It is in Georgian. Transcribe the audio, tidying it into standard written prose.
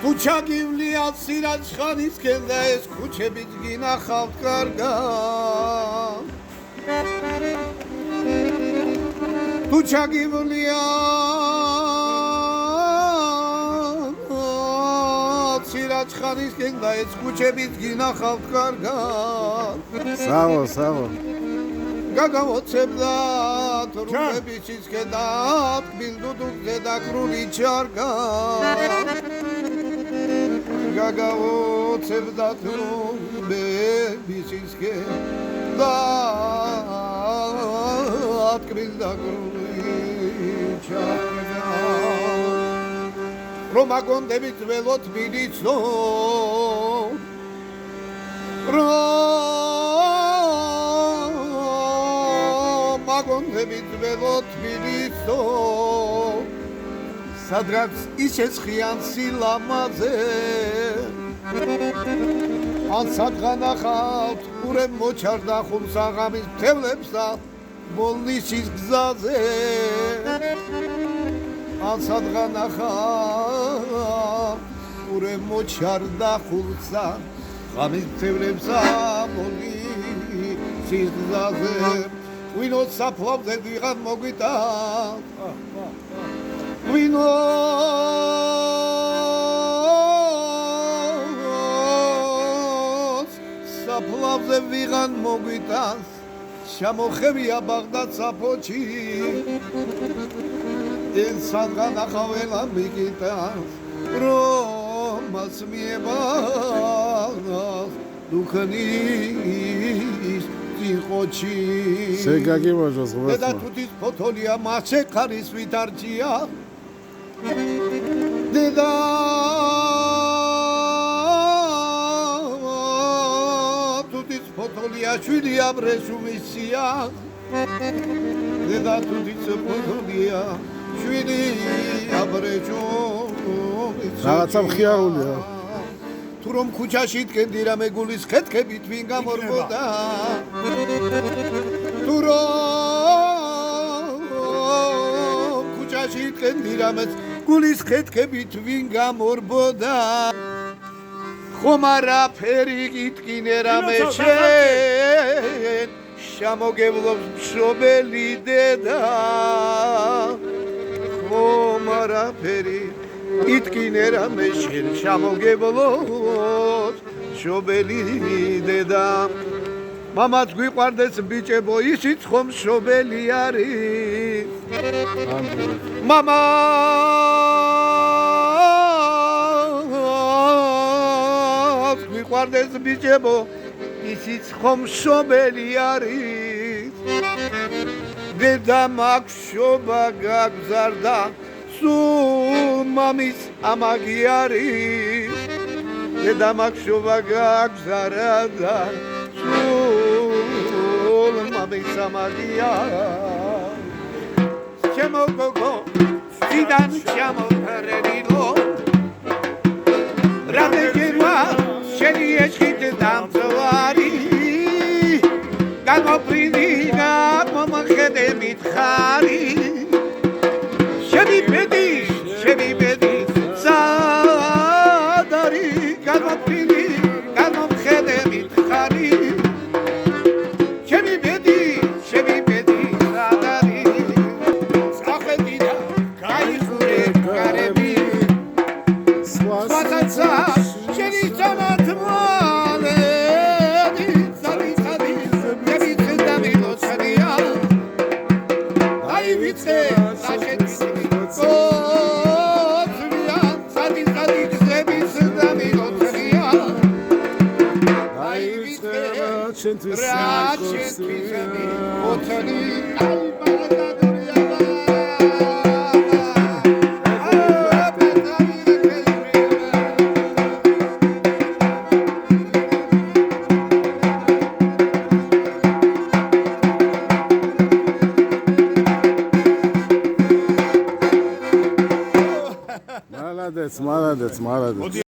თუ ჩაგივლია სირაცხანისკენ და ეს ქუჩებიც გინახავთ კარგად თუ ჩაგივლია სირაცხანისკენ და ეს ქუჩებიც გინახავთ კარგად სავო გაგავოცებდა თურმების სისქედა თბილდუდუზე დაკრული ჩარგა გაგავოცებდა თურმების სისქედა თბილდაკრული ჩარგა რომ აგონდებით ველო თბილისო მაგონდებით ველო თბილისო სადღაც ისეცხიან სილამაზე ან სადღანახავთ ყურემ მოჩარდა ხუმსაღამის მთევლებსა ბოლნისის გზაზე ან სადღანახავთ ყურემ მოჩარდა ხუმსაღამის მთევლებსა ბოლნისის გზაზე ვინოს საფლავზე ვიღან მოგვიტანს ვინოს საფლავზე ვიღან მოგვიტანს შემოხევია ბაღდად საფოჩი ეს სადღან ახაველა მიგიტანს რომ მას მიებანს დუქნის ხოჩი შეგაგიმოჟოს ღმერთმა და თუთის ფოთოლია მასე ხარის ვითარჩია დედა თუთის ფოთოლია შვილია ბრესუმისია დედა თუთის ფოთოლია შვილია ბრესუმისია რაღაცა მხიარულია თუ რომ ქუჩაში დგენდი რამე გულის ხეთქებით ვინ გამორბოდა თუ რომ ქუჩაში დგენდი რამე გულის ხეთქებით ვინ გამორბოდა ხომ არაფერი გიტკინე რამე შენ შემოგევლობს მშობელი დედა ხომ არაფერი იტკინე რამე შენ შემოგევლობს მშობელი დედა მამაც გვიყვარდეს ბიჭებო ისიც ხომ მშობელი არის მამაც გვიყვარდეს ბიჭებო ისიც ხომ მშობელი არის დედა მაგშობა გაგზარდა სულ მამის ამაგი არის დედა მაგშობა გაგზარდა სულ მამის ამაგი არის ჩემო გოგო სიდან შემოფერენილო რამეგება შენი ეშხით დამწვარი გამოფრინდი გამომხედე მითხარი შენი ბედი სადარი გამოფრინდი გამომხედე მითხარი შენი ბედი სადარი წახედი და გაიხურე გარები სხვათა შენი წამათმალები ცალიცადი მებიცე და მილოცადია აივიცე საშენი Молодец.